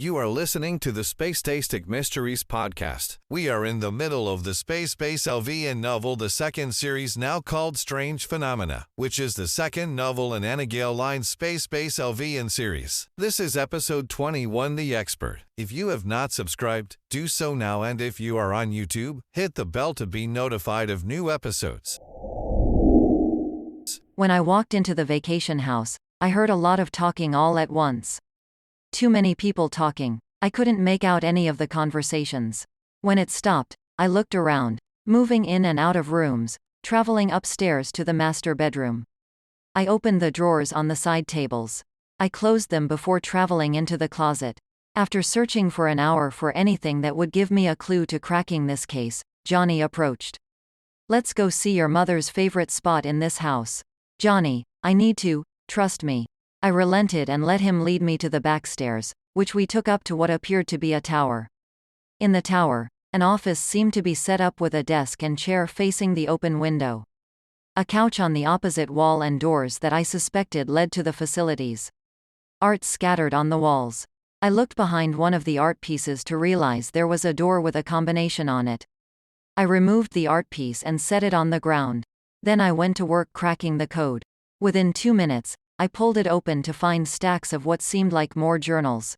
You are listening to the Space-Tastic Mysteries podcast. We are in the middle of the Space LV novel, the second series now called Strange Phenomena, which is the second novel in Anna Gale Line's Space LV series. This is episode 21, The Expert. If you have not subscribed, do so now, and if you are on YouTube, hit the bell to be notified of new episodes. When I walked into the vacation house, I heard a lot of talking all at once. Too many people talking. I couldn't make out any of the conversations. When it stopped, I looked around, moving in and out of rooms, traveling upstairs to the master bedroom. I opened the drawers on the side tables. I closed them before traveling into the closet. After searching for an hour for anything that would give me a clue to cracking this case, Johnny approached. "Let's go see your mother's favorite spot in this house." "Johnny, I need to, trust me." I relented and let him lead me to the back stairs, which we took up to what appeared to be a tower. In the tower, an office seemed to be set up with a desk and chair facing the open window. A couch on the opposite wall and doors that I suspected led to the facilities. Art scattered on the walls. I looked behind one of the art pieces to realize there was a door with a combination on it. I removed the art piece and set it on the ground. Then I went to work cracking the code. Within 2 minutes, I pulled it open to find stacks of what seemed like more journals.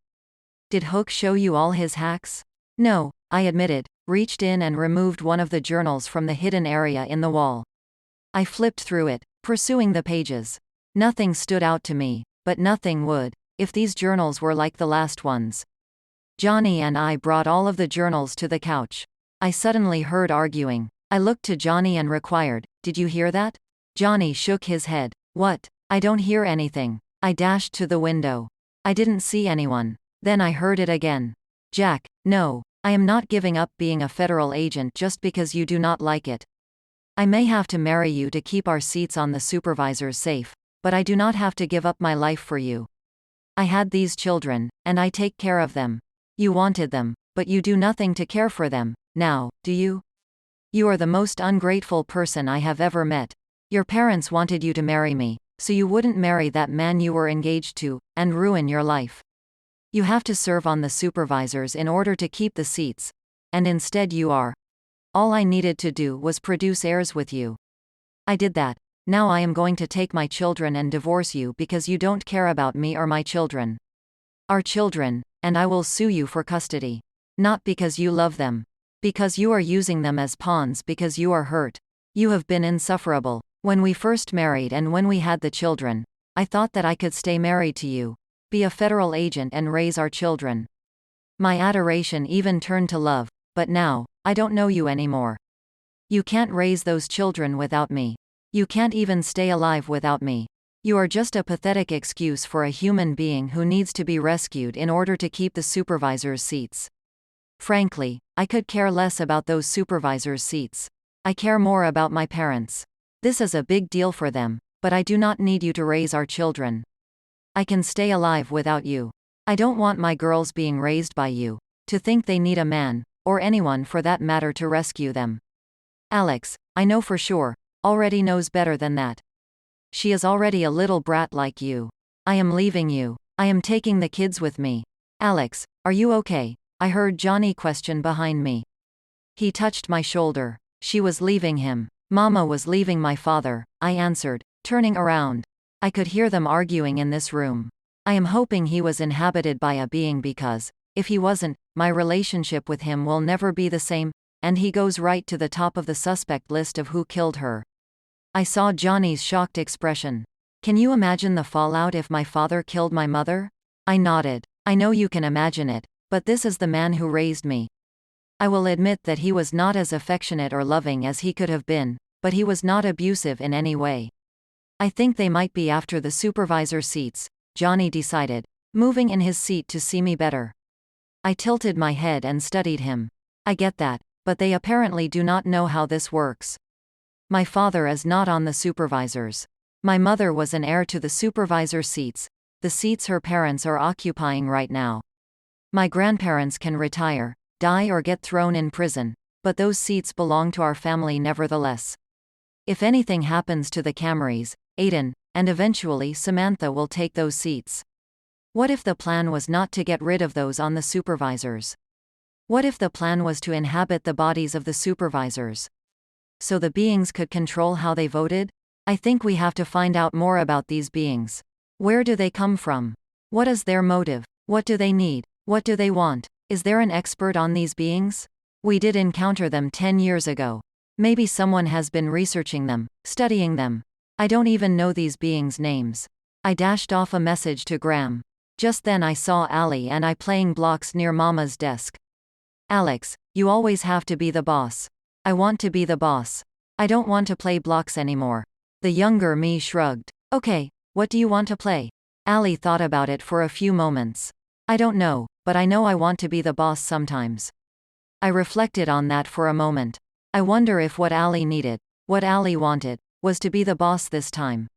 "Did Hook show you all his hacks?" "No," I admitted, reached in and removed one of the journals from the hidden area in the wall. I flipped through it, pursuing the pages. Nothing stood out to me, but nothing would, if these journals were like the last ones. Johnny and I brought all of the journals to the couch. I suddenly heard arguing. I looked to Johnny and required, "Did you hear that?" Johnny shook his head. "What?" "I don't hear anything." I dashed to the window. I didn't see anyone. Then I heard it again. "Jack, no. I am not giving up being a federal agent just because you do not like it. I may have to marry you to keep our seats on the supervisors safe, but I do not have to give up my life for you. I had these children, and I take care of them. You wanted them, but you do nothing to care for them, now, do you? You are the most ungrateful person I have ever met. Your parents wanted you to marry me, so you wouldn't marry that man you were engaged to, and ruin your life. You have to serve on the supervisors in order to keep the seats, and instead you are. All I needed to do was produce heirs with you. I did that. Now I am going to take my children and divorce you because you don't care about me or my children. Our children, and I will sue you for custody. Not because you love them. Because you are using them as pawns because you are hurt. You have been insufferable. When we first married and when we had the children, I thought that I could stay married to you, be a federal agent and raise our children. My adoration even turned to love, but now, I don't know you anymore. You can't raise those children without me. You can't even stay alive without me. You are just a pathetic excuse for a human being who needs to be rescued in order to keep the supervisors' seats. Frankly, I could care less about those supervisors' seats. I care more about my parents. This is a big deal for them, but I do not need you to raise our children. I can stay alive without you. I don't want my girls being raised by you, to think they need a man, or anyone for that matter to rescue them. Alex, I know for sure, already knows better than that. She is already a little brat like you. I am leaving you. I am taking the kids with me. Alex, are you okay? I heard Johnny question behind me. He touched my shoulder. She was leaving him. Mama was leaving my father, I answered, turning around. I could hear them arguing in this room. I am hoping he was inhabited by a being because, if he wasn't, my relationship with him will never be the same, and he goes right to the top of the suspect list of who killed her. I saw Johnny's shocked expression. Can you imagine the fallout if my father killed my mother? I nodded. I know you can imagine it, but this is the man who raised me. I will admit that he was not as affectionate or loving as he could have been, but he was not abusive in any way. I think they might be after the supervisor seats, Johnny decided, moving in his seat to see me better. I tilted my head and studied him. I get that, but they apparently do not know how this works. My father is not on the supervisors. My mother was an heir to the supervisor seats, the seats her parents are occupying right now. My grandparents can retire, die or get thrown in prison, but those seats belong to our family nevertheless. If anything happens to the Camrys, Aiden, and eventually Samantha will take those seats. What if the plan was not to get rid of those on the supervisors? What if the plan was to inhabit the bodies of the supervisors? So the beings could control how they voted? I think we have to find out more about these beings. Where do they come from? What is their motive? What do they need? What do they want? Is there an expert on these beings? We did encounter them 10 years ago. Maybe someone has been researching them, studying them. I don't even know these beings' names. I dashed off a message to Graham. Just then I saw Ali and I playing blocks near Mama's desk. Alex, you always have to be the boss. I want to be the boss. I don't want to play blocks anymore. The younger me shrugged. Okay, what do you want to play? Ali thought about it for a few moments. I don't know, but I know I want to be the boss sometimes. I reflected on that for a moment. I wonder if what Ali needed, what Ali wanted, was to be the boss this time.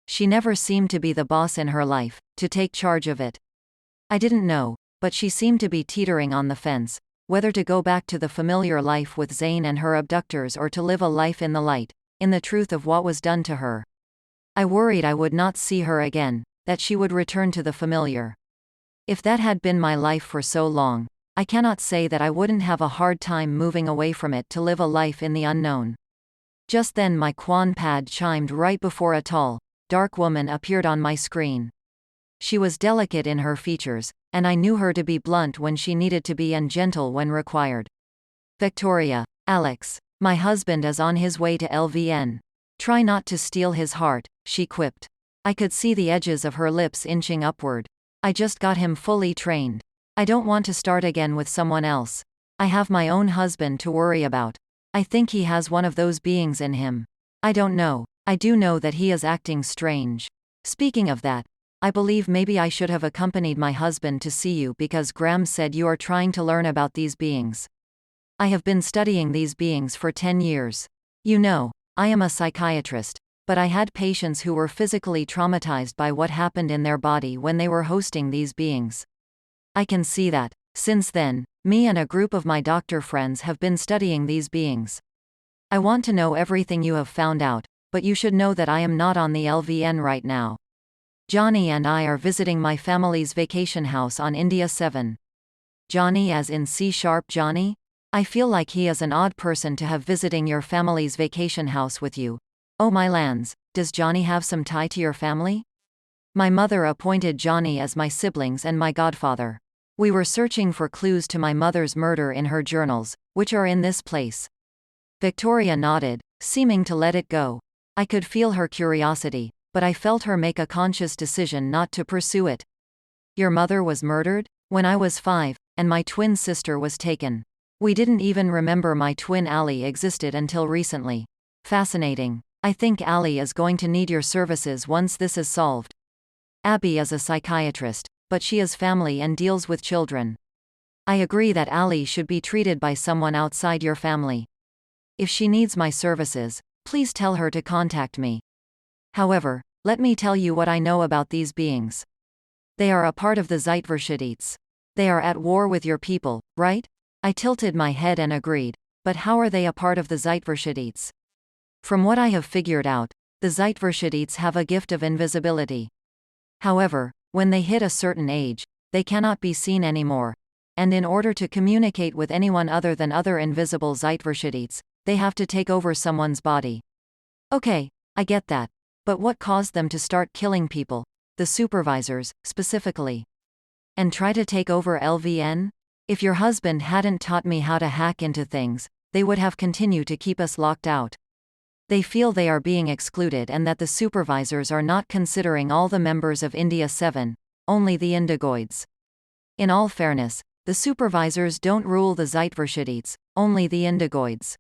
She never seemed to be the boss in her life, to take charge of it. I didn't know, but she seemed to be teetering on the fence, whether to go back to the familiar life with Zane and her abductors or to live a life in the light, in the truth of what was done to her. I worried I would not see her again, that she would return to the familiar. If that had been my life for so long, I cannot say that I wouldn't have a hard time moving away from it to live a life in the unknown. Just then my Quan pad chimed right before a tall, dark woman appeared on my screen. She was delicate in her features, and I knew her to be blunt when she needed to be and gentle when required. Victoria, Alex, my husband is on his way to LVN. Try not to steal his heart, she quipped. I could see the edges of her lips inching upward. I just got him fully trained. I don't want to start again with someone else. I have my own husband to worry about. I think he has one of those beings in him. I don't know. I do know that he is acting strange. Speaking of that, I believe maybe I should have accompanied my husband to see you because Graham said you are trying to learn about these beings. I have been studying these beings for 10 years. You know, I am a psychiatrist, but I had patients who were physically traumatized by what happened in their body when they were hosting these beings. I can see that. Since then, me and a group of my doctor friends have been studying these beings. I want to know everything you have found out, but you should know that I am not on the LVN right now. Johnny and I are visiting my family's vacation house on India 7. Johnny as in C# Johnny? I feel like he is an odd person to have visiting your family's vacation house with you. Oh my lands, does Johnny have some tie to your family? My mother appointed Johnny as my siblings and my godfather. We were searching for clues to my mother's murder in her journals, which are in this place. Victoria nodded, seeming to let it go. I could feel her curiosity, but I felt her make a conscious decision not to pursue it. Your mother was murdered? When I was 5, and my twin sister was taken. We didn't even remember my twin Ali existed until recently. Fascinating. I think Ali is going to need your services once this is solved. Abby is a psychiatrist, but she is family and deals with children. I agree that Ali should be treated by someone outside your family. If she needs my services, please tell her to contact me. However, let me tell you what I know about these beings. They are a part of the Zeitverschiedits. They are at war with your people, right? I tilted my head and agreed, but how are they a part of the Zeitverschiedits? From what I have figured out, the Zeitverschiedits have a gift of invisibility. However, when they hit a certain age, they cannot be seen anymore, and in order to communicate with anyone other than other invisible Zeitverschiedits, they have to take over someone's body. Okay, I get that. But what caused them to start killing people, the supervisors, specifically? And try to take over LVN? If your husband hadn't taught me how to hack into things, they would have continued to keep us locked out. They feel they are being excluded and that the supervisors are not considering all the members of India 7, only the Indigoids. In all fairness, the supervisors don't rule the Zeitverschiedits, only the Indigoids.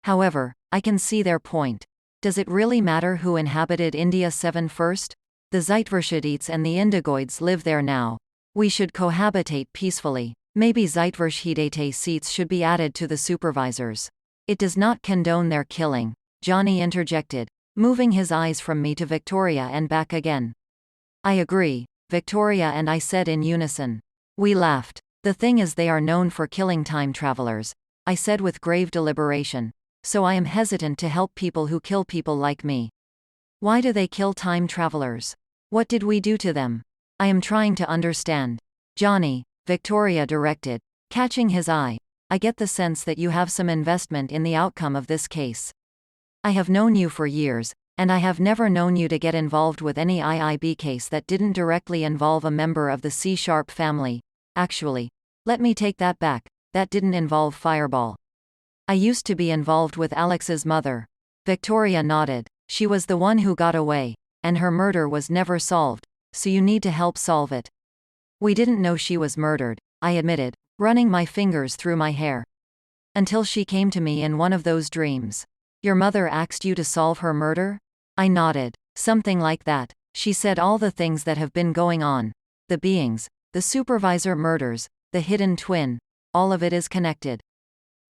However, I can see their point. Does it really matter who inhabited India 7 first? The Zeitverschiedits and the Indigoids live there now. We should cohabitate peacefully. Maybe Zeitverschiedite seats should be added to the supervisors. It does not condone their killing, Johnny interjected, moving his eyes from me to Victoria and back again. I agree, Victoria and I said in unison. We laughed. The thing is they are known for killing time travelers, I said with grave deliberation. So I am hesitant to help people who kill people like me. Why do they kill time travelers? What did we do to them? I am trying to understand. Johnny, Victoria directed, catching his eye. I get the sense that you have some investment in the outcome of this case. I have known you for years, and I have never known you to get involved with any IIB case that didn't directly involve a member of the C-sharp family. Actually, let me take that back, that didn't involve Fireball. I used to be involved with Alex's mother. Victoria nodded. She was the one who got away, and her murder was never solved, so you need to help solve it. We didn't know she was murdered, I admitted, running my fingers through my hair. Until she came to me in one of those dreams. Your mother asked you to solve her murder? I nodded. Something like that. She said all the things that have been going on. The beings, the supervisor murders, the hidden twin, all of it is connected.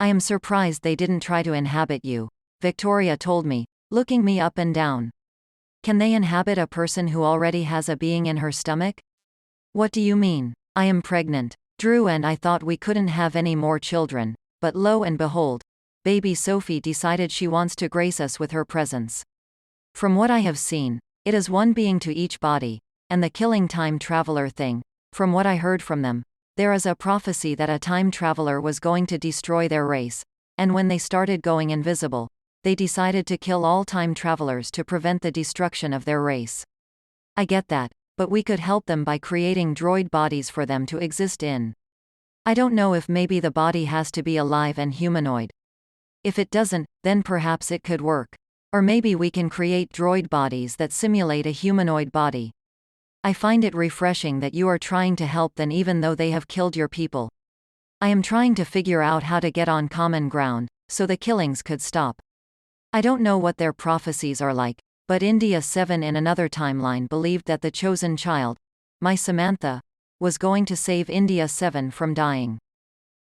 I am surprised they didn't try to inhabit you, Victoria told me, looking me up and down. Can they inhabit a person who already has a being in her stomach? What do you mean? I am pregnant. Drew and I thought we couldn't have any more children, but lo and behold, baby Sophie decided she wants to grace us with her presence. From what I have seen, it is one being to each body, and the killing time traveler thing, from what I heard from them, there is a prophecy that a time traveler was going to destroy their race, and when they started going invisible, they decided to kill all time travelers to prevent the destruction of their race. I get that, but we could help them by creating droid bodies for them to exist in. I don't know if maybe the body has to be alive and humanoid. If it doesn't, then perhaps it could work. Or maybe we can create droid bodies that simulate a humanoid body. I find it refreshing that you are trying to help them even though they have killed your people. I am trying to figure out how to get on common ground, so the killings could stop. I don't know what their prophecies are like, but India 7 in another timeline believed that the chosen child, my Samantha, was going to save India 7 from dying.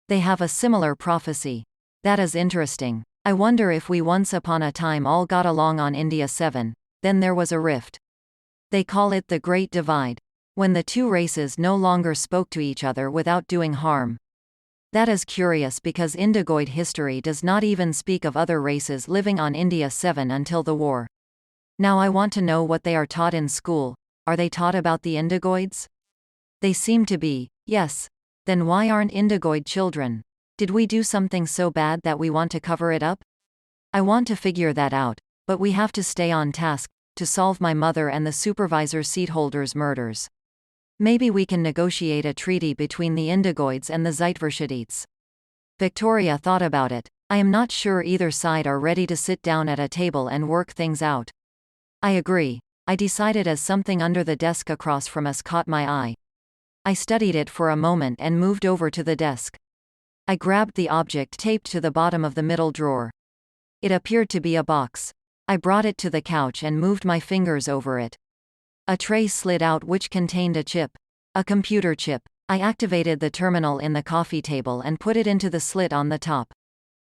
They have a similar prophecy. That is interesting. I wonder if we once upon a time all got along on India 7, then there was a rift. They call it the Great Divide, when the two races no longer spoke to each other without doing harm. That is curious because Indigoid history does not even speak of other races living on India 7 until the war. Now I want to know what they are taught in school. Are they taught about the Indigoids? They seem to be, yes. Then why aren't Indigoid children? Did we do something so bad that we want to cover it up? I want to figure that out, but we have to stay on task, to solve my mother and the supervisor seat holders' murders. Maybe we can negotiate a treaty between the Indigoids and the Zeitverschites. Victoria thought about it. I am not sure either side are ready to sit down at a table and work things out. I agree. I decided as something under the desk across from us caught my eye. I studied it for a moment and moved over to the desk. I grabbed the object taped to the bottom of the middle drawer. It appeared to be a box. I brought it to the couch and moved my fingers over it. A tray slid out which contained a chip. A computer chip. I activated the terminal in the coffee table and put it into the slit on the top.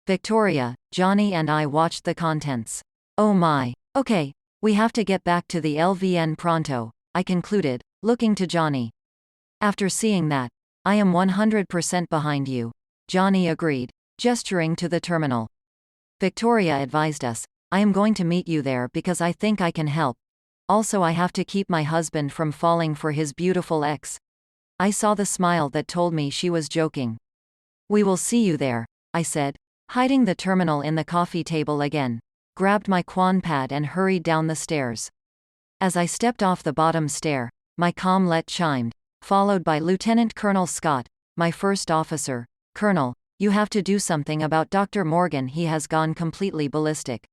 Victoria, Johnny and I watched the contents. Oh my. Okay, we have to get back to the LVN pronto, I concluded, looking to Johnny. After seeing that, I am 100% behind you. Johnny agreed, gesturing to the terminal. Victoria advised us, I am going to meet you there because I think I can help. Also I have to keep my husband from falling for his beautiful ex. I saw the smile that told me she was joking. We will see you there, I said, hiding the terminal in the coffee table again, grabbed my Quan pad and hurried down the stairs. As I stepped off the bottom stair, my comm-let chimed, followed by Lieutenant Colonel Scott, my first officer. Colonel, you have to do something about Dr. Morgan. He has gone completely ballistic.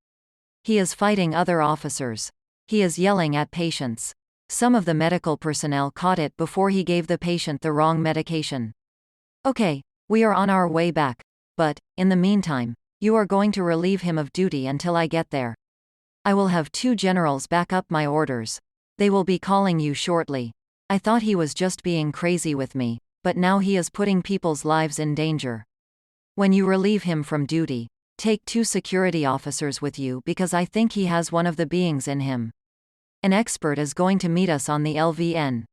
He is fighting other officers. He is yelling at patients. Some of the medical personnel caught it before he gave the patient the wrong medication. Okay, we are on our way back, but, in the meantime, you are going to relieve him of duty until I get there. I will have 2 generals back up my orders. They will be calling you shortly. I thought he was just being crazy with me, but now he is putting people's lives in danger. When you relieve him from duty, take 2 security officers with you because I think he has one of the beings in him. An expert is going to meet us on the LVN.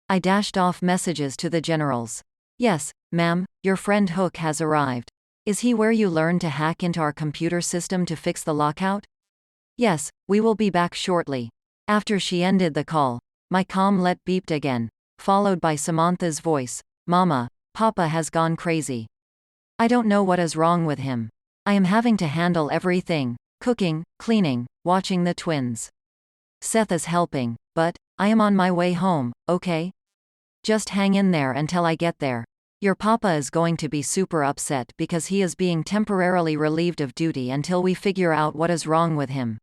I dashed off messages to the generals. Yes, ma'am, your friend Hook has arrived. Is he where you learned to hack into our computer system to fix the lockout? Yes, we will be back shortly. After she ended the call, My comm beeped again, followed by Samantha's voice. Mama, Papa has gone crazy. I don't know what is wrong with him. I am having to handle everything: cooking, cleaning, watching the twins. Seth is helping, but I am on my way home, okay? Just hang in there until I get there. Your papa is going to be super upset because he is being temporarily relieved of duty until we figure out what is wrong with him.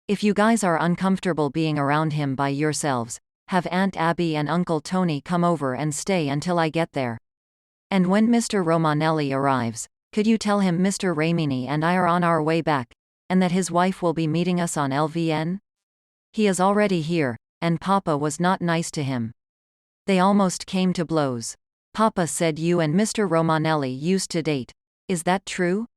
If you guys are uncomfortable being around him by yourselves, have Aunt Abby and Uncle Tony come over and stay until I get there. And when Mr. Romanelli arrives, could you tell him Mr. Ramini and I are on our way back, and that his wife will be meeting us on LVN? He is already here, and Papa was not nice to him. They almost came to blows. Papa said you and Mr. Romanelli used to date. Is that true?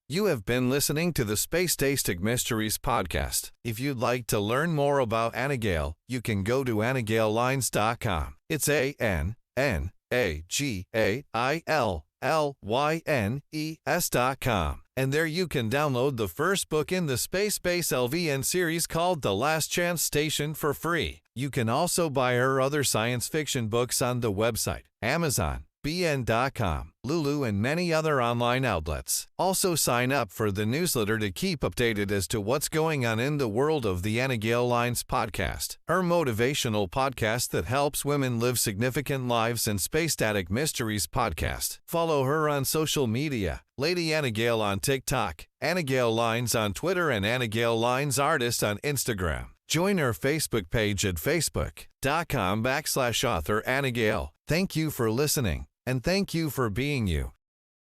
You have been listening to the Space Tastic Mysteries podcast. If you'd like to learn more about Anna Gale, you can go to AnnaGaleLines.com. It's ANNAGAILLYNES.com. And there you can download the first book in the Space Base LVN series called The Last Chance Station for free. You can also buy her other science fiction books on the website, Amazon, BN.com, Lulu, and many other online outlets. Also sign up for the newsletter to keep updated as to what's going on in the world of the Anna Gale Lines podcast, her motivational podcast that helps women live significant lives, and Space Static Mysteries podcast. Follow her on social media, Lady Anna Gale on TikTok, Anna Gale Lines on Twitter, and Anna Gale Lines Artist on Instagram. Join our Facebook page at facebook.com/author Anna Gale. Thank you for listening, and thank you for being you.